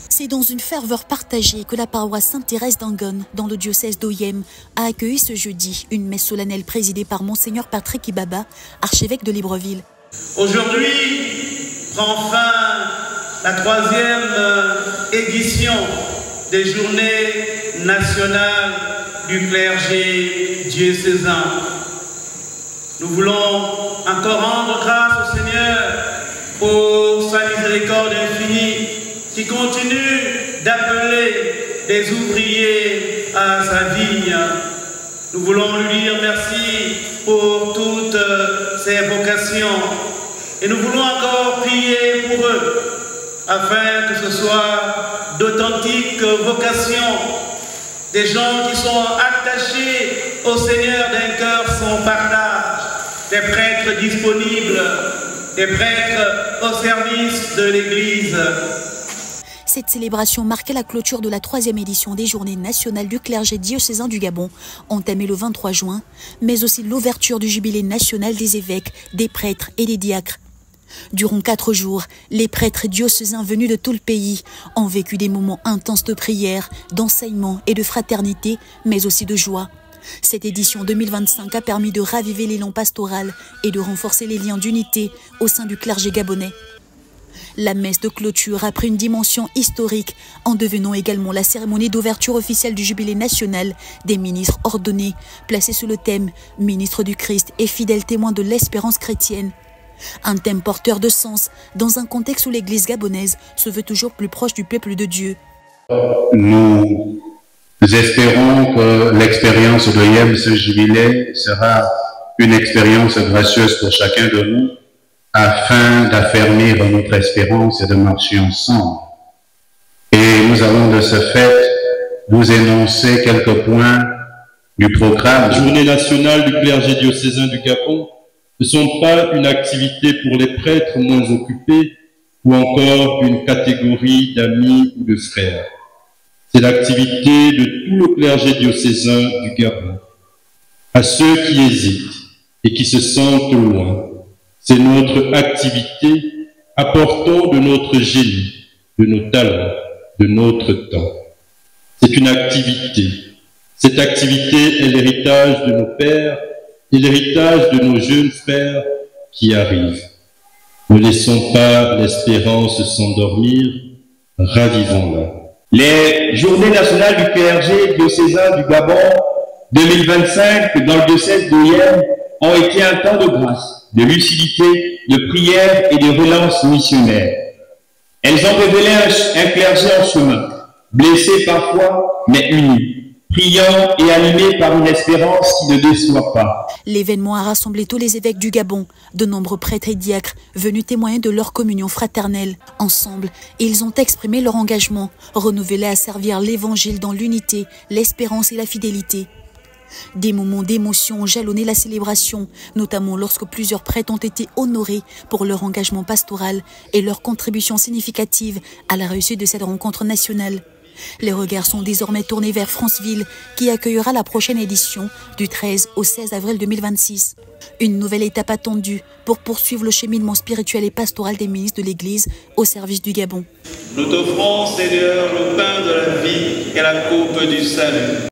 C'est dans une ferveur partagée que la paroisse Sainte-Thérèse d'Angon, dans le diocèse d'Oyem, a accueilli ce jeudi une messe solennelle présidée par Monseigneur Patrick Ibaba, archevêque de Libreville. Aujourd'hui prend fin la 3e édition des Journées nationales du clergé diocésain. Nous voulons encore rendre grâce au Seigneur pour sa miséricorde infinie, qui continue d'appeler des ouvriers à sa vigne. Nous voulons lui dire merci pour toutes ces vocations. Et nous voulons encore prier pour eux, afin que ce soit d'authentiques vocations, des gens qui sont attachés au Seigneur d'un cœur sans partage, des prêtres disponibles, des prêtres au service de l'Église. Cette célébration marquait la clôture de la 3e édition des Journées nationales du clergé diocésain du Gabon, entamée le 23 juin, mais aussi l'ouverture du jubilé national des évêques, des prêtres et des diacres. Durant 4 jours, les prêtres diocésains venus de tout le pays ont vécu des moments intenses de prière, d'enseignement et de fraternité, mais aussi de joie. Cette édition 2025 a permis de raviver l'élan pastoral et de renforcer les liens d'unité au sein du clergé gabonais. La messe de clôture a pris une dimension historique en devenant également la cérémonie d'ouverture officielle du jubilé national des ministres ordonnés, placés sous le thème « Ministre du Christ et fidèle témoin de l'espérance chrétienne ». Un thème porteur de sens dans un contexte où l'Église gabonaise se veut toujours plus proche du peuple de Dieu. Nous espérons que l'expérience de Yem, ce jubilé, sera une expérience gracieuse pour chacun de nous, afin d'affermir notre espérance et de marcher ensemble. Et nous allons de ce fait vous énoncer quelques points du programme. La Journée nationale du clergé diocésain du Gabon ne sont pas une activité pour les prêtres moins occupés ou encore une catégorie d'amis ou de frères. C'est l'activité de tout le clergé diocésain du Gabon. À ceux qui hésitent et qui se sentent loin, c'est notre activité, apportant de notre génie, de nos talents, de notre temps. C'est une activité. Cette activité est l'héritage de nos pères et l'héritage de nos jeunes frères qui arrivent. Ne laissons pas l'espérance s'endormir, ravivons-la. Les Journées nationales du clergé diocésain du Gabon 2025 dans le diocèse d'Oyem ont été un temps de grâce, de lucidité, de prière et de relance missionnaire. Elles ont révélé un clergé en chemin, blessé parfois, mais uni, priant et animé par une espérance qui ne déçoit pas. L'événement a rassemblé tous les évêques du Gabon, de nombreux prêtres et diacres venus témoigner de leur communion fraternelle. Ensemble, ils ont exprimé leur engagement, renouvelé à servir l'Évangile dans l'unité, l'espérance et la fidélité. Des moments d'émotion ont jalonné la célébration, notamment lorsque plusieurs prêtres ont été honorés pour leur engagement pastoral et leur contribution significative à la réussite de cette rencontre nationale. Les regards sont désormais tournés vers Franceville, qui accueillera la prochaine édition du 13 au 16 avril 2026. Une nouvelle étape attendue pour poursuivre le cheminement spirituel et pastoral des ministres de l'Église au service du Gabon. Nous t'offrons, Seigneur, le pain de la vie et la coupe du salut.